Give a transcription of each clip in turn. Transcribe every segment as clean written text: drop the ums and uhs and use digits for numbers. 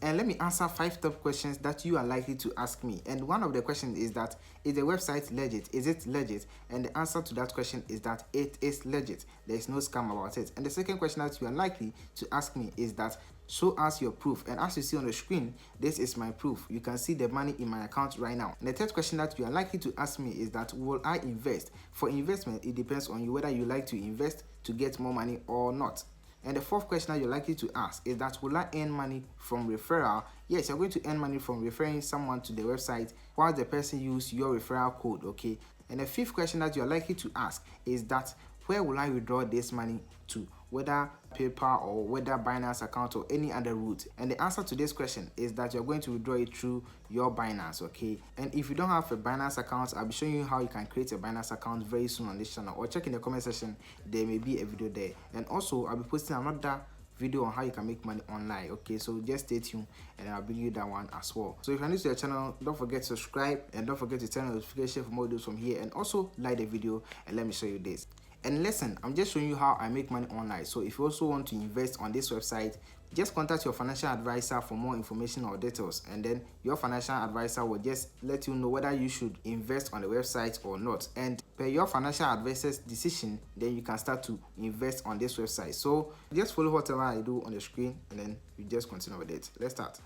And let me answer 5 top questions that you are likely to ask me. And one of the questions is that, is the website legit? Is it legit? And the answer to that question is that it is legit. There is no scam about it. And the second question that you are likely to ask me is that, show us your proof. And as you see on the screen, this is my proof. You can see the money in my account right now. And the third question that you are likely to ask me is that, will I invest? For investment, it depends on you whether you like to invest to get more money or not. And the fourth question that you're likely to ask is that, will I earn money from referral? Yes, you're going to earn money from referring someone to the website while the person use your referral code, okay? And the fifth question that you're likely to ask is that, where will I withdraw this money to? Whether PayPal or whether Binance account or any other route. And the answer to this question is that you're going to withdraw it through your Binance, okay? And if you don't have a Binance account, I'll be showing you how you can create a Binance account very soon on this channel, or check in the comment section, there may be a video there. And also I'll be posting another video on how you can make money online, okay? So just stay tuned and I'll bring you that one as well. So if you're new to the channel, don't forget to subscribe and don't forget to turn on notification for more videos from here, and also like the video and let me show you this. And listen, I'm just showing you how I make money online. So if you also want to invest on this website, just contact your financial advisor for more information or details, and then your financial advisor will just let you know whether you should invest on the website or not. And per your financial advisor's decision, then you can start to invest on this website. So just follow whatever I do on the screen and then you just continue with it. Let's start.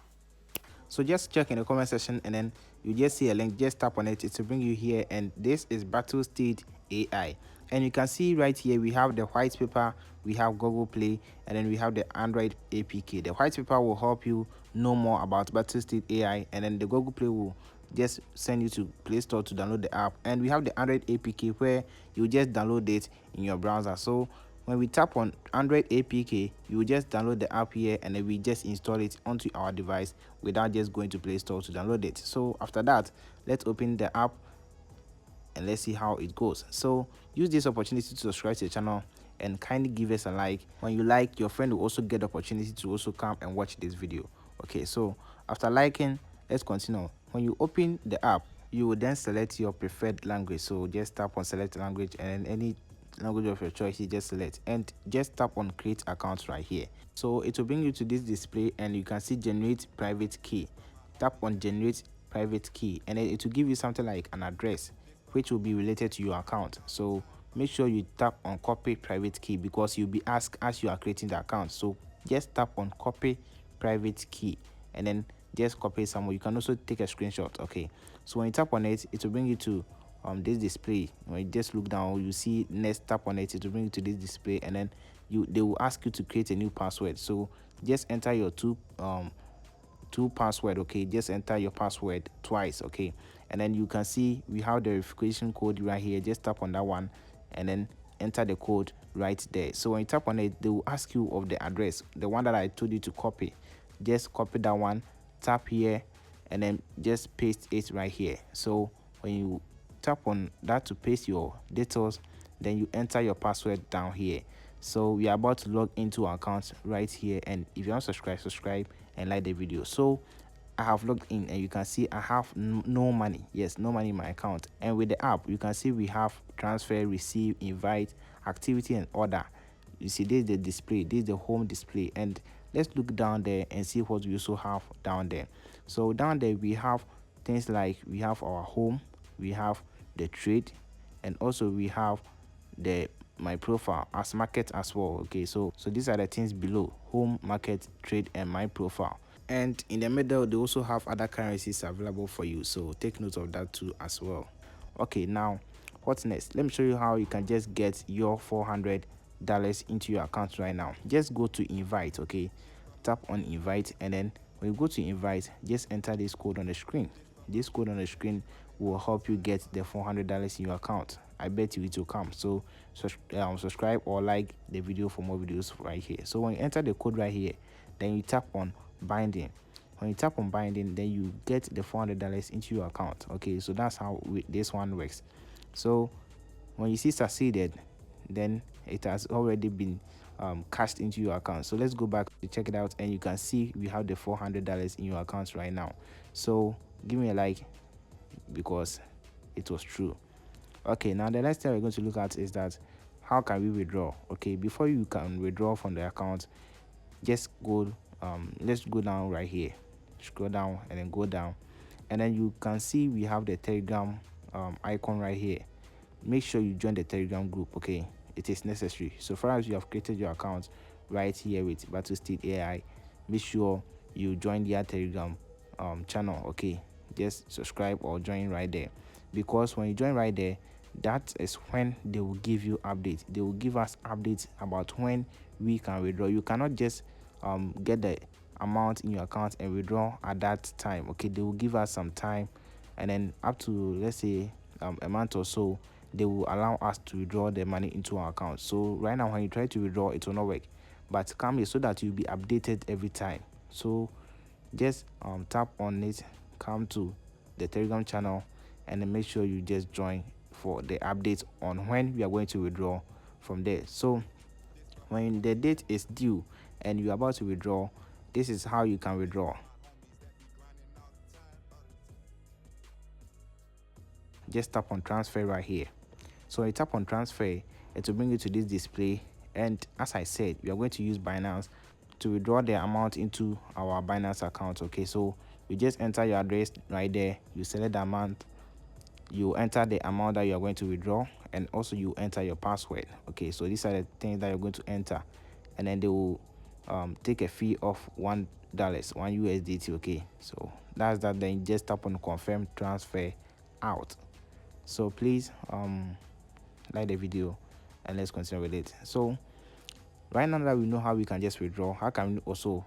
So just check in the comment section and then you just see a link, just tap on it, it will bring you here, and this is Battlesteed AI. And you can see right here we have the white paper, we have Google Play, and then we have the Android APK. The white paper will help you know more about Battlesteed AI, and then the Google Play will just send you to Play Store to download the app, and we have the Android APK where you just download it in your browser. So when we tap on Android APK, you will just download the app here, and then we just install it onto our device without just going to Play Store to download it. So after that, let's open the app and let's see how it goes. So use this opportunity to subscribe to the channel and kindly give us a like. When you like, your friend will also get the opportunity to also come and watch this video. Okay, so after liking, let's continue. When you open the app, you will then select your preferred language. So just tap on select language, and then any language of your choice you just select, and just tap on create account right here. So it will bring you to this display, and you can see generate private key. Tap on generate private key, and then it will give you something like an address which will be related to your account. So make sure you tap on copy private key, because you'll be asked as you are creating the account. So just tap on copy private key and then just copy somewhere. You can also take a screenshot. Okay, so when you tap on it, it will bring you to this display. When you just look down, you see next, tap on it, it will bring you to this display, and then they will ask you to create a new password. So just enter your two password. Okay, just enter your password twice. Okay, and then you can see we have the verification code right here. Just tap on that one and then enter the code right there. So when you tap on it, they will ask you of the address, the one that I told you to copy. Just copy that one, tap here, and then just paste it right here. So when you tap on that to paste your details, then you enter your password down here. So we are about to log into our account right here, and if you want to subscribe and like the video. So I have logged in, and you can see I have no money. Yes, no money in my account. And with the app, you can see we have transfer, receive, invite, activity, and order. You see this is the display, this is the home display, and let's look down there and see what we also have down there. So down there we have things like we have our home, we have the trade, and also we have the my profile as market as well. Okay, so these are the things below: home, market, trade, and my profile. And in the middle, they also have other currencies available for you, so take note of that too as well. Okay, now what's next? Let me show you how you can just get your $400 into your account right now. Just go to invite. Okay, tap on invite, and then when you go to invite, just enter this code on the screen. This code on the screen will help you get the $400 in your account. I bet you it will come. So subscribe or like the video for more videos right here. So when you enter the code right here, then you tap on binding. When you tap on binding, then you get the $400 into your account. Okay, so that's how this one works. So when you see succeeded, then it has already been cashed into your account. So let's go back to check it out, and you can see we have the $400 in your account right now. So give me a like because it was true. Okay, now the next thing we're going to look at is that how can we withdraw. Okay, before you can withdraw from the account, just go let's go down right here. scroll down and then go down, and then you can see we have the Telegram icon right here. Make sure you join the Telegram group. Okay, it is necessary. So far as you have created your account right here with Battlestate AI, make sure you join their Telegram channel. Okay, just subscribe or join right there, because when you join right there, that is when they will give you updates. They will give us updates about when we can withdraw. You cannot just get the amount in your account and withdraw at that time. Okay, they will give us some time, and then up to, let's say, a month or so, they will allow us to withdraw the money into our account. So right now, when you try to withdraw, it will not work, but come here so that you'll be updated every time. So just tap on it, come to the Telegram channel, and then make sure you just join for the updates on when we are going to withdraw from there. So when the date is due and you're about to withdraw, this is how you can withdraw. Just tap on transfer right here. So when you tap on transfer, it will bring you to this display, and as I said, we are going to use Binance to withdraw the amount into our Binance account. Okay, so you just enter your address right there, you select the amount, you enter the amount that you are going to withdraw, and also you enter your password. Okay, so these are the things that you're going to enter, and then they will take a fee of $1, one USDT. Okay, so that's that. Then you just tap on confirm transfer out. So please like the video and let's continue with it. So right now that we know how we can just withdraw, how can we also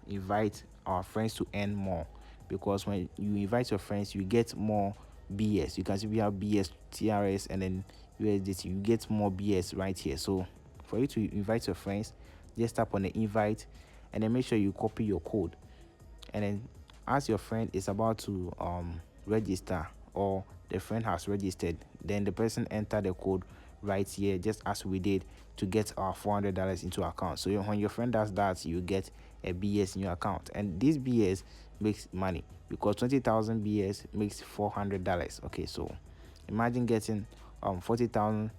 invite our friends to earn more? Because when you invite your friends, you get more BS. You can see we have BS, TRS, and then USDT. You get more BS right here. So for you to invite your friends, just tap on the invite, and then make sure you copy your code, and then as your friend is about to register, or the friend has registered, then the person enter the code right here, just as we did to get our $400 into our account. So when your friend does that, you get a BS in your account, and this BS makes money, because 20,000 BS makes $400. Okay, so imagine getting 40,000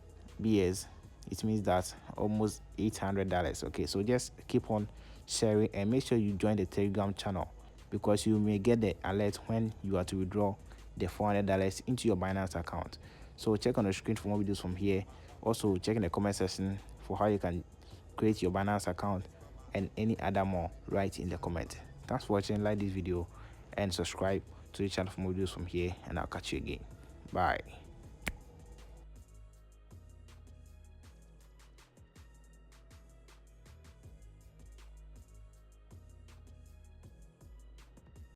BS. It means that almost $800. Okay, so just keep on sharing and make sure you join the Telegram channel, because you may get the alert when you are to withdraw the $400 into your Binance account. So check on the screen for more videos from here. Also check in the comment section for how you can create your Binance account and any other more right in the comment. Thanks for watching. Like this video and subscribe to the channel for more videos from here, and I'll catch you again. Bye.